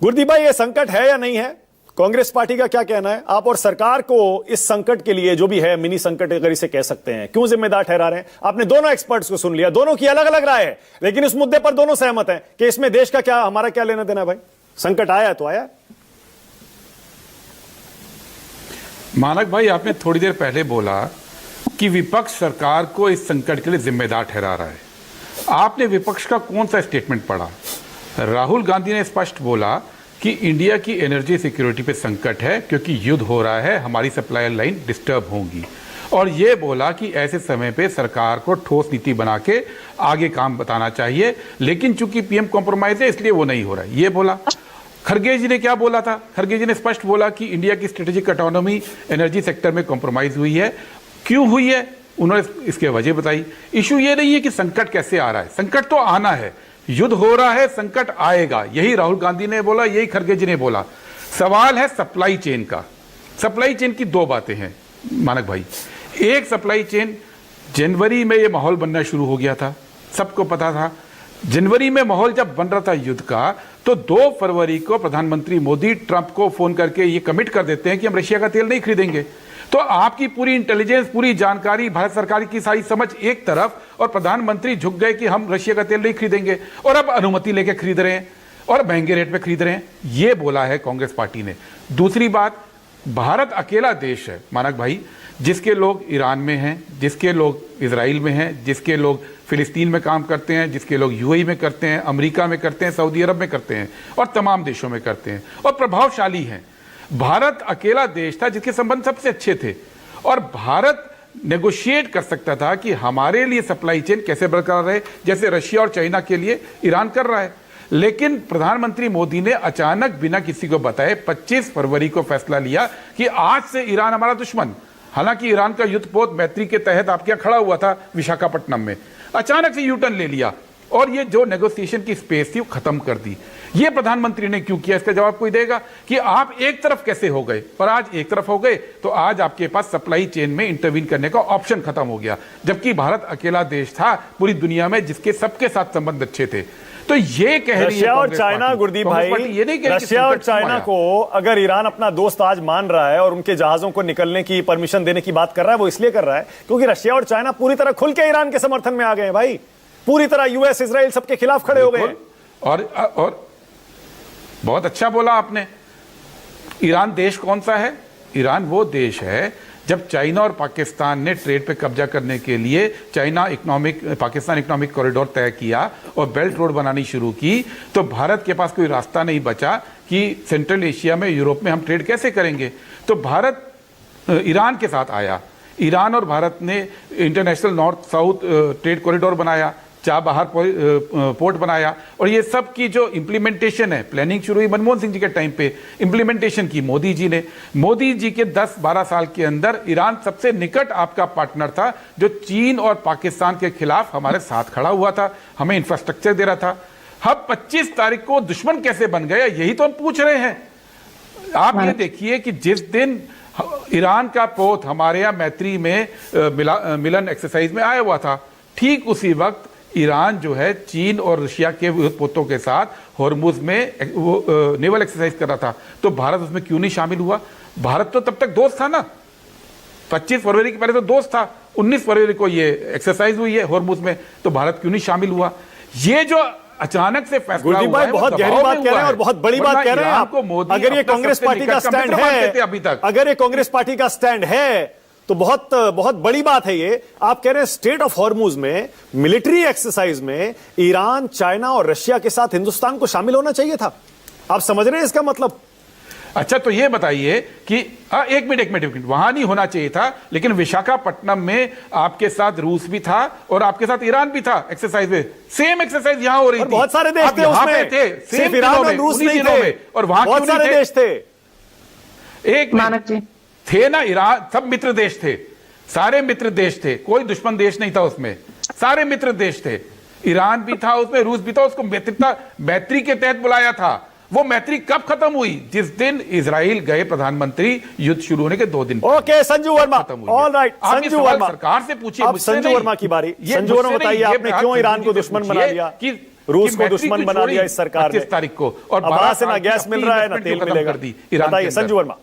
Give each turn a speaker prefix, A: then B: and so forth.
A: गुरदीप भाई, ये संकट है या नहीं है? कांग्रेस पार्टी का क्या कहना है? आप और सरकार को इस संकट के लिए, जो भी है मिनी संकट अगर इसे कह सकते हैं, क्यों जिम्मेदार ठहरा रहे हैं? आपने दोनों एक्सपर्ट्स को सुन लिया, दोनों की अलग अलग राय है, लेकिन इस मुद्दे पर दोनों सहमत हैं कि इसमें देश का क्या, हमारा क्या लेना देना है। भाई संकट आया तो आया।
B: मानक भाई, आपने थोड़ी देर पहले बोला कि विपक्ष सरकार को इस संकट के लिए जिम्मेदार ठहरा रहा है। आपने विपक्ष का कौन सा स्टेटमेंट पढ़ा? राहुल गांधी ने स्पष्ट बोला कि इंडिया की एनर्जी सिक्योरिटी पे संकट है क्योंकि युद्ध हो रहा है, हमारी सप्लाई लाइन डिस्टर्ब होंगी, और ये बोला कि ऐसे समय पे सरकार को ठोस नीति बना के आगे काम बताना चाहिए, लेकिन चूंकि पीएम कॉम्प्रोमाइज है इसलिए वो नहीं हो रहा है, ये बोला। खरगे जी ने क्या बोला था? खरगे जी ने स्पष्ट बोला कि इंडिया की स्ट्रेटेजिक ऑटोनॉमी एनर्जी सेक्टर में कॉम्प्रोमाइज हुई है। क्यों हुई है? उन्होंने इसके वजह बताई। इशू ये नहीं है कि संकट कैसे आ रहा है, संकट तो आना है, युद्ध हो रहा है, संकट आएगा, यही राहुल गांधी ने बोला, यही खरगे जी ने बोला। सवाल है सप्लाई चेन का। सप्लाई चेन की दो बातें हैं मानक भाई। एक, सप्लाई चेन, जनवरी में ये माहौल बनना शुरू हो गया था, सबको पता था। जनवरी में माहौल जब बन रहा था युद्ध का, तो 2 फरवरी को प्रधानमंत्री मोदी ट्रंप को फोन करके ये कमिट कर देते हैं कि हम रशिया का तेल नहीं खरीदेंगे। तो आपकी पूरी इंटेलिजेंस, पूरी जानकारी, भारत सरकार की सारी समझ एक तरफ, और प्रधानमंत्री झुक गए कि हम रशिया का तेल नहीं खरीदेंगे, और अब अनुमति लेके खरीद रहे हैं और महंगे रेट पे खरीद रहे हैं। ये बोला है कांग्रेस पार्टी ने। दूसरी बात, भारत अकेला देश है मानक भाई जिसके लोग ईरान में हैं, जिसके लोग इजराइल में हैं, जिसके लोग फिलिस्तीन में काम करते हैं, जिसके लोग यूएई में करते हैं, अमेरिका में करते हैं, सऊदी अरब में करते हैं, और तमाम देशों में करते हैं, और प्रभावशाली हैं। भारत अकेला देश था जिसके संबंध सबसे अच्छे थे, और भारत नेगोशिएट कर सकता था कि हमारे लिए सप्लाई चेन कैसे बरकरार रहे, जैसे रशिया और चाइना के लिए ईरान कर रहा है। लेकिन प्रधानमंत्री मोदी ने अचानक बिना किसी को बताए 25 फरवरी को फैसला लिया कि आज से ईरान हमारा दुश्मन। हालांकि ईरान का युद्धपोत मैत्री के तहत आपके यहां खड़ा हुआ था विशाखापट्टनम में, अचानक से यू टर्न ले लिया, और ये जो नेगोशिएशन की स्पेस थी वो खत्म कर दी। ये प्रधानमंत्री ने क्यों किया? इसका जवाब कोई देगा कि आप एक तरफ कैसे हो गए? पर आज एक तरफ हो गए तो आज आपके पास सप्लाई चेन में इंटरवीन करने का ऑप्शन खत्म हो गया, जबकि भारत अकेला देश था पूरी दुनिया में जिसके सबके साथ संबंध अच्छे थे। तो ये कह रही है
A: रशिया और चाइना, गुरदीप भाई, रशिया और चाइना को अगर ईरान अपना दोस्त आज मान रहा है और उनके जहाजों को निकलने की परमिशन देने की बात कर रहा है, वो इसलिए कर रहा है क्योंकि रशिया और चाइना पूरी तरह खुल के ईरान के समर्थन में आ गए हैं भाई, पूरी तरह यूएस, इजराइल सबके खिलाफ खड़े हो गए हैं।
B: और बहुत अच्छा बोला आपने। ईरान देश कौन सा है? ईरान वो देश है जब चाइना और पाकिस्तान ने ट्रेड पे कब्जा करने के लिए पाकिस्तान इकोनॉमिक कॉरिडोर तय किया और बेल्ट रोड बनानी शुरू की, तो भारत के पास कोई रास्ता नहीं बचा कि सेंट्रल एशिया में, यूरोप में हम ट्रेड कैसे करेंगे। तो भारत ईरान के साथ आया। ईरान और भारत ने international north south trade corridor बनाया, चाबहार पोर्ट बनाया, और ये सब की जो इंप्लीमेंटेशन है, प्लानिंग शुरू हुई मनमोहन सिंह जी के टाइम पे, इंप्लीमेंटेशन की मोदी जी ने। मोदी जी के 10-12 साल के अंदर ईरान सबसे निकट आपका पार्टनर था, जो चीन और पाकिस्तान के खिलाफ हमारे साथ खड़ा हुआ था, हमें इंफ्रास्ट्रक्चर दे रहा था। हम 25 तारीख को दुश्मन कैसे बन गया, यही तो हम पूछ रहे हैं। आप ये देखिए कि जिस दिन ईरान का पोत हमारे यहाँ मैत्री में मिलन एक्सरसाइज में आया हुआ था, ठीक उसी वक्त ईरान जो है चीन और रशिया के पोतों के साथ हॉर्मुज में वो नेवल एक्सरसाइज कर रहा था। तो भारत उसमें क्यों नहीं शामिल हुआ? भारत तो तब तक दोस्त था ना, 25 फरवरी के पहले तो दोस्त था, 19 फरवरी को ये एक्सरसाइज हुई है हॉर्मुज में, तो भारत क्यों नहीं शामिल हुआ? ये जो अचानक से फैसला हुआ है,
A: बहुत गहरी बात कह रहे हैं और बहुत बड़ी बात कह रहे हैं आप। अगर ये कांग्रेस पार्टी का स्टैंड है,
B: अभी तक
A: अगर ये कांग्रेस पार्टी का स्टैंड है तो बहुत बहुत बड़ी बात है ये। आप कह रहे हैं स्टेट ऑफ हॉर्मुज में मिलिट्री एक्सरसाइज में ईरान, चाइना और रशिया के साथ हिंदुस्तान को शामिल होना चाहिए था। आप समझ रहे हैं इसका मतलब?
B: अच्छा, तो ये बताइए कि एक मिनट, वहां नहीं होना चाहिए था, लेकिन विशाखापट्टनम में आपके साथ रूस भी था और आपके साथ ईरान भी था एक्सरसाइज में। सेम एक्सरसाइज यहां हो रही थी,
A: बहुत सारे देश थे उसमें, सिर्फ ईरान और रूस नहीं थे,
B: और वहां
A: बहुत सारे देश थे।
B: एक मानक जी थे ना, ईरान सब मित्र देश थे, सारे मित्र देश थे, कोई दुश्मन देश नहीं था उसमें, सारे मित्र देश थे। ईरान भी था उसमें, रूस भी था, उसको मैत्री के तहत बुलाया था। वो मैत्री कब खत्म हुई? जिस दिन इजराइल गए प्रधानमंत्री, युद्ध शुरू होने के 2 दिन।
A: Okay, Sanju Verma, all right,
B: Sanju Verma सरकार से पूछिए,
A: संजू वर्मा की बारी। संजू वर्मा बताइए, आपने क्यों ईरान को दुश्मन बना दिया?
B: कि
A: रूस
B: कि
A: को
B: मैत्री
A: दुश्मन
B: क्यों
A: बना
B: छोड़ी
A: दिया इस सरकार ने।
B: 25 तारीख को, और
A: अब वहां
B: 12
A: से ना
B: साल की
A: गैस
B: अपनी
A: मिल रहा है ना
B: investment
A: तेल
B: क्यों खत्म
A: मिलेगा।
B: कर दी ईरान के
A: बताइए
B: अंदर?
A: संजू वर्मा।